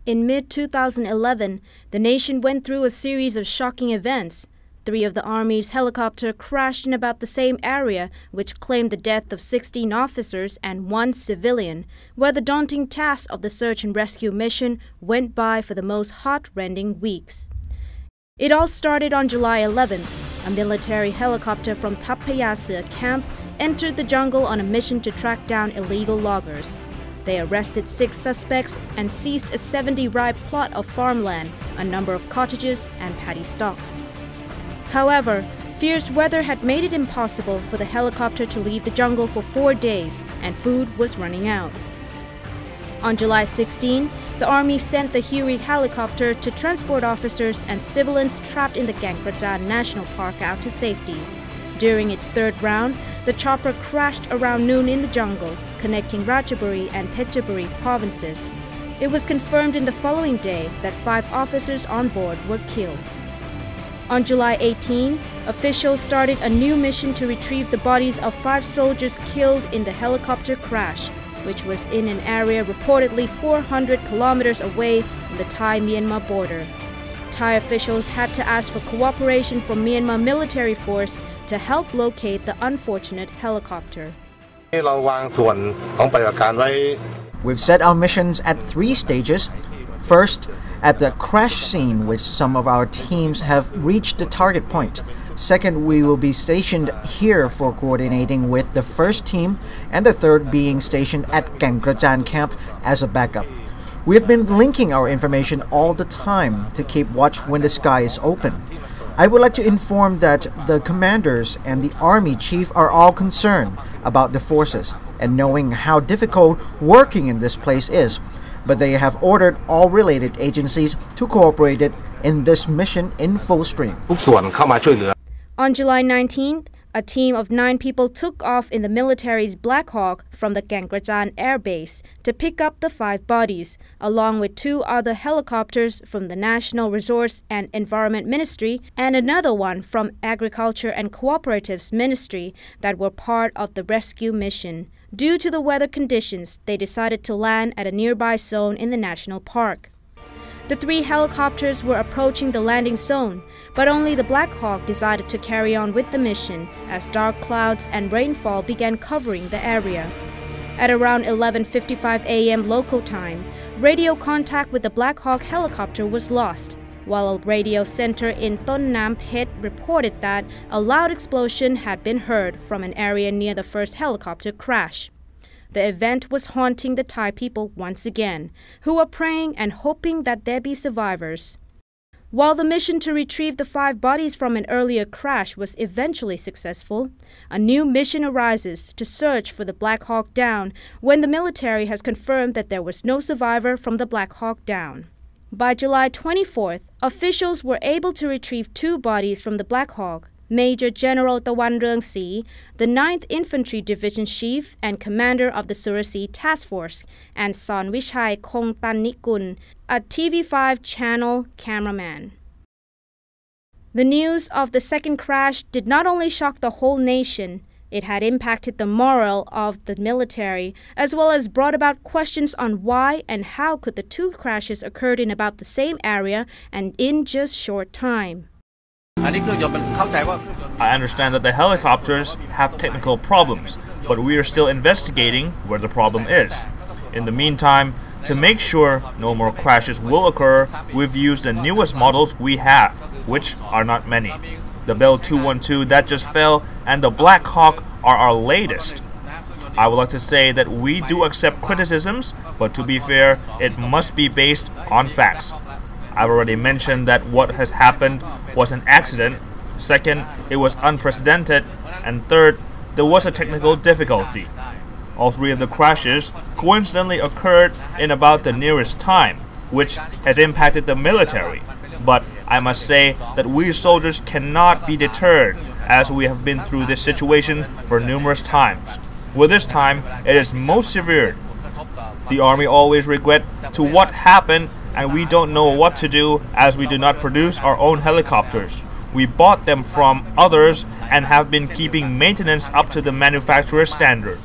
In mid-2011, the nation went through a series of shocking events. 3 of the Army's helicopters crashed in about the same area, which claimed the death of 16 officers and 1 civilian, where the daunting task of the search and rescue mission went by for the most heart-rending weeks. It all started on July 11th. A military helicopter from Thapayase camp entered the jungle on a mission to track down illegal loggers. They arrested 6 suspects and seized a 70-rai plot of farmland, a number of cottages, and paddy stalks. However, fierce weather had made it impossible for the helicopter to leave the jungle for 4 days, and food was running out. On July 16, the Army sent the Huey helicopter to transport officers and civilians trapped in the Gangrajan National Park out to safety. During its 3rd round, the chopper crashed around noon in the jungle, connecting Ratchaburi and Phetchaburi provinces. It was confirmed in the following day that 5 officers on board were killed. On July 18, officials started a new mission to retrieve the bodies of 5 soldiers killed in the helicopter crash, which was in an area reportedly 400 kilometers away from the Thai-Myanmar border. Thai officials had to ask for cooperation from Myanmar military force to help locate the unfortunate helicopter. We've set our missions at 3 stages. First, at the crash scene, which some of our teams have reached the target point. Second, we will be stationed here for coordinating with the first team, and the third being stationed at Gangrajan camp as a backup. We have been linking our information all the time to keep watch when the sky is open. I would like to inform that the commanders and the army chief are all concerned about the forces and knowing how difficult working in this place is, but they have ordered all related agencies to cooperate in this mission in full stream. On July 19th, a team of 9 people took off in the military's Black Hawk from the Gangrajan Air Base to pick up the 5 bodies, along with 2 other helicopters from the National Resource and Environment Ministry and another one from Agriculture and Cooperatives Ministry that were part of the rescue mission. Due to the weather conditions, they decided to land at a nearby zone in the national park. The 3 helicopters were approaching the landing zone, but only the Black Hawk decided to carry on with the mission as dark clouds and rainfall began covering the area. At around 11:55 a.m. local time, radio contact with the Black Hawk helicopter was lost, while a radio center in Ton Nam Phet reported that a loud explosion had been heard from an area near the first helicopter crash. The event was haunting the Thai people once again, who were praying and hoping that there be survivors. While the mission to retrieve the 5 bodies from an earlier crash was eventually successful, a new mission arises to search for the Black Hawk Down when the military has confirmed that there was no survivor from the Black Hawk Down. By July 24th, officials were able to retrieve 2 bodies from the Black Hawk: Major General Tawan Reung Si, the 9th Infantry Division Chief and Commander of the Surasi Task Force, and Son Vichai Kongtanikun, a TV5 channel cameraman. The news of the second crash did not only shock the whole nation, it had impacted the morale of the military, as well as brought about questions on why and how could the 2 crashes occurred in about the same area and in just short time. I understand that the helicopters have technical problems, but we are still investigating where the problem is. In the meantime, to make sure no more crashes will occur, we've used the newest models we have, which are not many. The Bell 212 that just fell and the Black Hawk are our latest. I would like to say that we do accept criticisms, but to be fair, it must be based on facts. I've already mentioned that what has happened was an accident. Second, it was unprecedented. And third, there was a technical difficulty. All 3 of the crashes coincidentally occurred in about the nearest time, which has impacted the military. But I must say that we soldiers cannot be deterred, as we have been through this situation for numerous times. With this time, it is most severe. The Army always regret to what happened, and we don't know what to do as we do not produce our own helicopters. We bought them from others and have been keeping maintenance up to the manufacturer's standard.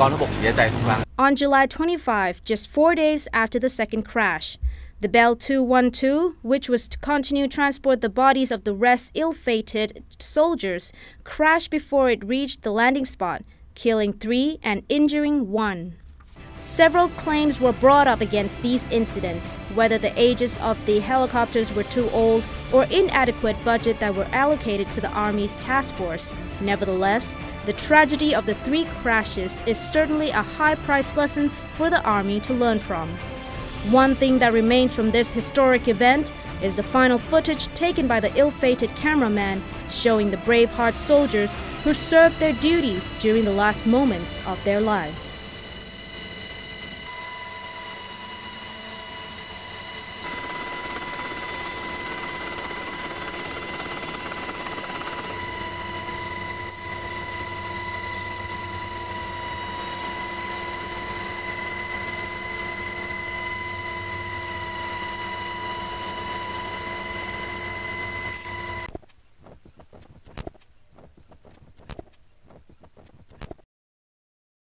On July 25, just 4 days after the second crash, the Bell 212, which was to continue transport the bodies of the rest ill-fated soldiers, crashed before it reached the landing spot, killing 3 and injuring 1. Several claims were brought up against these incidents, whether the ages of the helicopters were too old or inadequate budget that were allocated to the Army's task force. Nevertheless, the tragedy of the 3 crashes is certainly a high-priced lesson for the Army to learn from. One thing that remains from this historic event is the final footage taken by the ill-fated cameraman showing the Braveheart soldiers who served their duties during the last moments of their lives.